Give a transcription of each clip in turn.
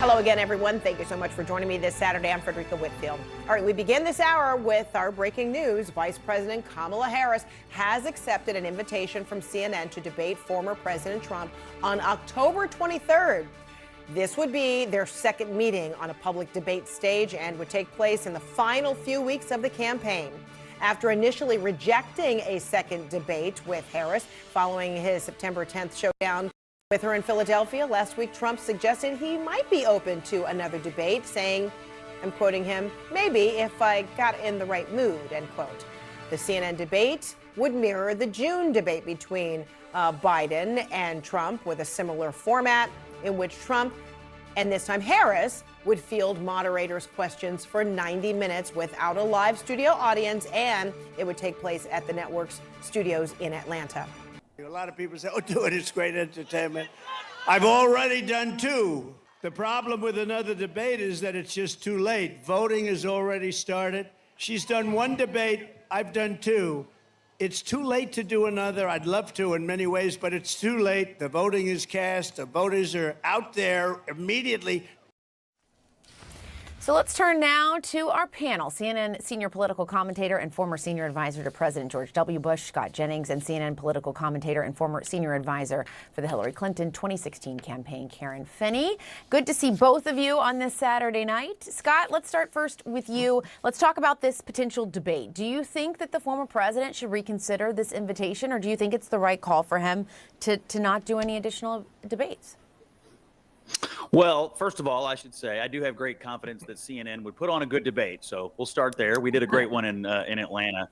Hello again, everyone. Thank you so much for joining me this Saturday. I'm Frederica Whitfield. All right, we begin this hour with our breaking news. Vice President Kamala Harris has accepted an invitation from CNN to debate former President Trump on October 23rd. This would be their second meeting on a public debate stage and would take place in the final few weeks of the campaign. After initially rejecting a second debate with Harris following his September 10th showdown with her in Philadelphia last week, Trump suggested he might be open to another debate, saying, I'm quoting him, maybe if I got in the right mood, end quote. The CNN debate would mirror the June debate between Biden and Trump, with a similar format in which Trump, and this time Harris, would field moderators' questions for 90 minutes without a live studio audience, and it would take place at the network's studios in Atlanta. A lot of people say, oh, do it, it's great entertainment. I've already done two. The problem with another debate is that it's just too late. Voting has already started. She's done one debate, I've done two. It's too late to do another. I'd love to in many ways, but it's too late. The voting is cast. The voters are out there immediately. So let's turn now to our panel. CNN senior political commentator and former senior advisor to President George W. Bush, Scott Jennings, and CNN political commentator and former senior advisor for the Hillary Clinton 2016 campaign, Karen Finney. Good to see both of you on this Saturday night. Scott, let's start first with you. Let's talk about this potential debate. Do you think that the former president should reconsider this invitation, or do you think it's the right call for him to not do any additional debates? Well, first of all, I should say I do have great confidence that CNN would put on a good debate. So we'll start there. We did a great one in Atlanta.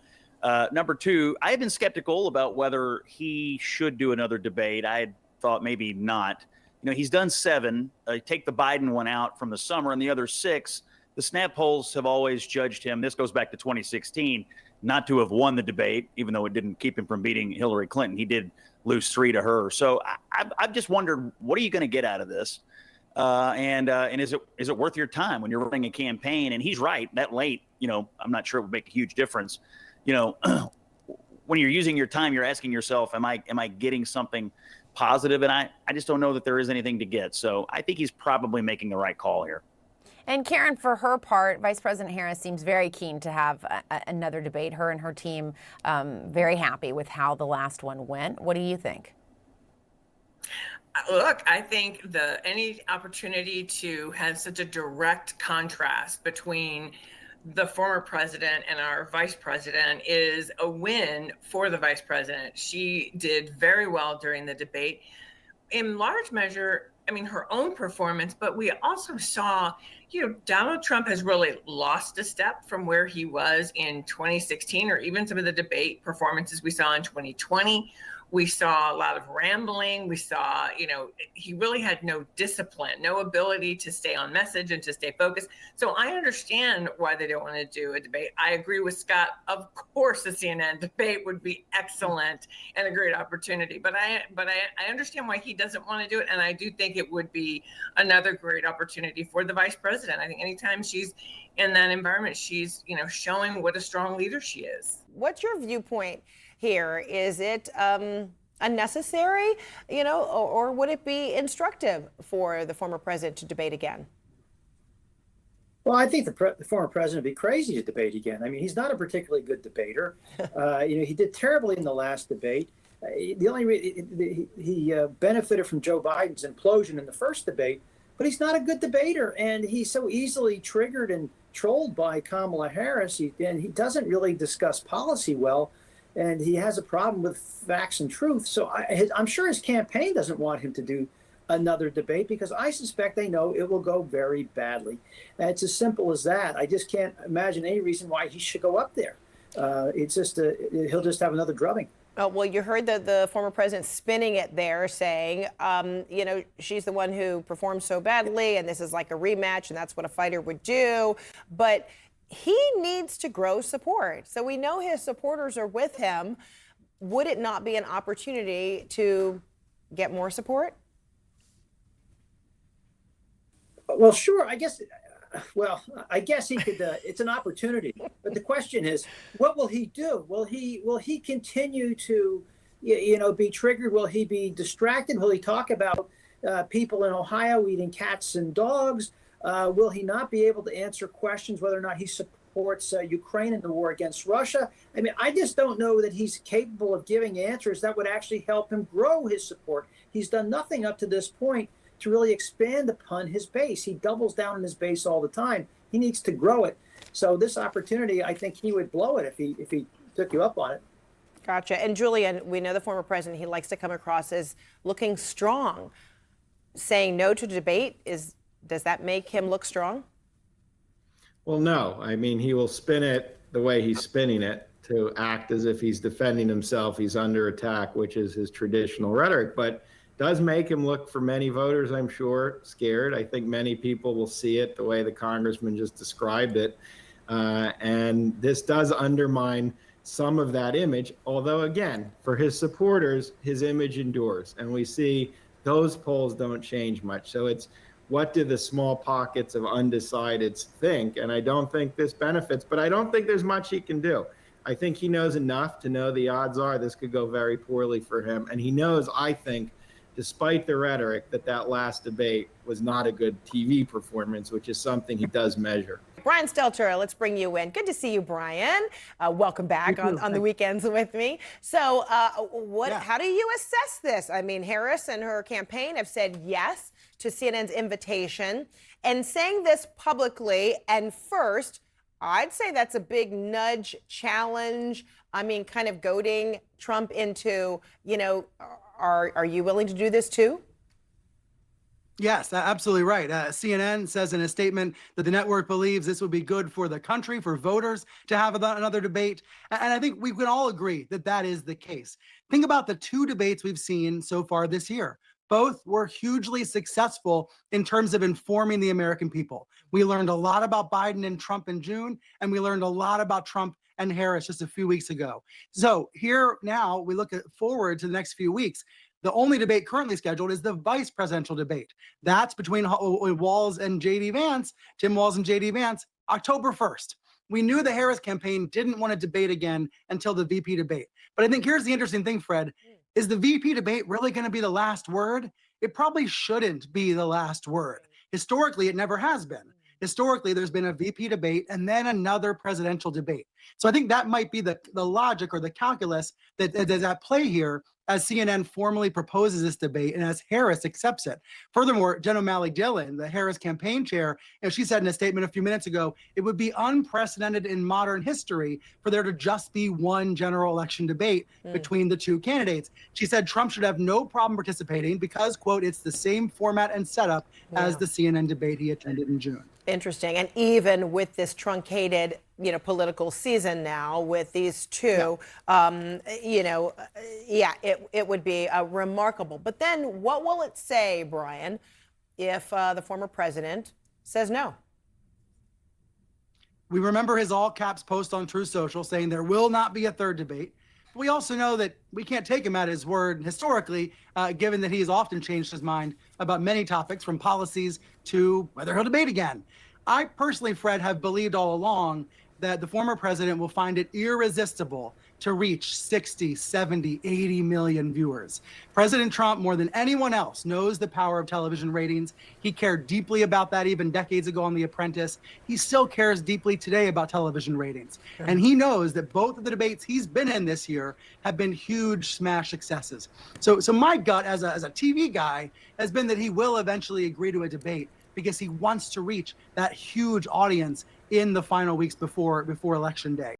Number two, I have been skeptical about whether he should do another debate. I had thought maybe not. You know, he's done 7. Take the Biden one out from the summer, and the other 6. The snap polls have always judged him. This goes back to 2016, not to have won the debate, even though it didn't keep him from beating Hillary Clinton. He did lose 3 to her. So I've just wondered, what are you going to get out of this? And is it worth your time when you're running a campaign? And he's right, that late, you know, I'm not sure it would make a huge difference. You know, when you're using your time, you're asking yourself, am I getting something positive? And I just don't know that there is anything to get. So I think he's probably making the right call here. And Karen, for her part, Vice President Harris seems very keen to have another debate. Her and her team very happy with how the last one went. What do you think? Look, I think any opportunity to have such a direct contrast between the former president and our vice president is a win for the vice president. She did very well during the debate. In large measure, I mean, her own performance, but we also saw, you know, Donald Trump has really lost a step from where he was in 2016, or even some of the debate performances we saw in 2020. We saw a lot of rambling. We saw, you know, he really had no discipline, no ability to stay on message and to stay focused. So I understand why they don't want to do a debate. I agree with Scott. Of course, the CNN debate would be excellent and a great opportunity. But I understand why he doesn't want to do it. And I do think it would be another great opportunity for the vice president. I think anytime she's in that environment, she's, you know, showing what a strong leader she is. What's your viewpoint here? Is it unnecessary, you know, or would it be instructive for the former president to debate again? Well, I think the former president would be crazy to debate again. I mean, he's not a particularly good debater. You know, he did terribly in the last debate. The only he benefited from Joe Biden's implosion in the first debate, but he's not a good debater, and he's so easily triggered and trolled by Kamala Harris, and he doesn't really discuss policy well. And he has a problem with facts and truth. So I'm sure his campaign doesn't want him to do another debate, because I suspect they know it will go very badly. And it's as simple as that. I just can't imagine any reason why he should go up there. It's just he'll just have another drubbing. Well, you heard the former president spinning it there, saying, you know, she's the one who performed so badly, and this is like a rematch, and that's what a fighter would do. But he needs to grow support. So we know his supporters are with him. Would it not be an opportunity to get more support? Well, sure. I guess he could. It's an opportunity. But the question is, what will he do? Will he continue to, you know, be triggered? Will he be distracted? Will he talk about people in Ohio eating cats and dogs? Will he not be able to answer questions whether or not he supports Ukraine in the war against Russia? I mean, I just don't know that he's capable of giving answers that would actually help him grow his support. He's done nothing up to this point to really expand upon his base. He doubles down on his base all the time. He needs to grow it. So this opportunity, I think he would blow it if he took you up on it. Gotcha. And Julian, we know the former president, he likes to come across as looking strong. Saying no to debate, does that make him look strong? Well, no. I mean, he will spin it the way he's spinning it to act as if he's defending himself. He's under attack, which is his traditional rhetoric, but does make him look, for many voters, I'm sure, scared. I think many people will see it the way the congressman just described it. And this does undermine some of that image, although, again, for his supporters, his image endures. And we see those polls don't change much. So it's, what do the small pockets of undecideds think? And I don't think this benefits, but I don't think there's much he can do. I think he knows enough to know the odds are this could go very poorly for him. And he knows, I think, despite the rhetoric, that last debate was not a good TV performance, which is something he does measure. Brian Stelter, let's bring you in. Good to see you, Brian. Welcome back on the weekends with me. So how do you assess this? I mean, Harris and her campaign have said yes to CNN's invitation, and saying this publicly and first, I'd say that's a big nudge, challenge. I mean, kind of goading Trump into, are you willing to do this too? Yes, absolutely right. CNN says in a statement that the network believes this would be good for the country, for voters to have another debate. And I think we can all agree that that is the case. Think about the two debates we've seen so far this year. Both were hugely successful in terms of informing the American people. We learned a lot about Biden and Trump in June, and we learned a lot about Trump and Harris just a few weeks ago. So here now we look forward to the next few weeks. The only debate currently scheduled is the vice presidential debate. That's between Walz and J.D. Vance, Tim Walz and J.D. Vance, October 1st. We knew the Harris campaign didn't want to debate again until the VP debate. But I think here's the interesting thing, Fred. Is the VP debate really going to be the last word? It probably shouldn't be the last word. Historically, it never has been. Historically, there's been a VP debate and then another presidential debate. So I think that might be the logic or the calculus that is at play here as CNN formally proposes this debate and as Harris accepts it. Furthermore, Jen O'Malley Dillon, the Harris campaign chair, she said in a statement a few minutes ago, it would be unprecedented in modern history for there to just be one general election debate between the two candidates. She said Trump should have no problem participating because, quote, it's the same format and setup as the CNN debate he attended in June. Interesting. And even with this truncated, political season now with these two, it would be remarkable. But then what will it say, Brian, if the former president says no? We remember his all caps post on Truth Social saying there will not be a third debate. We also know that we can't take him at his word historically, given that he has often changed his mind about many topics, from policies to whether he'll debate again. I personally, Fred, have believed all along that the former president will find it irresistible to reach 60, 70, 80 million viewers. President Trump, more than anyone else, knows the power of television ratings. He cared deeply about that even decades ago on The Apprentice. He still cares deeply today about television ratings. And he knows that both of the debates he's been in this year have been huge smash successes. So my gut as a TV guy has been that he will eventually agree to a debate because he wants to reach that huge audience in the final weeks before Election Day.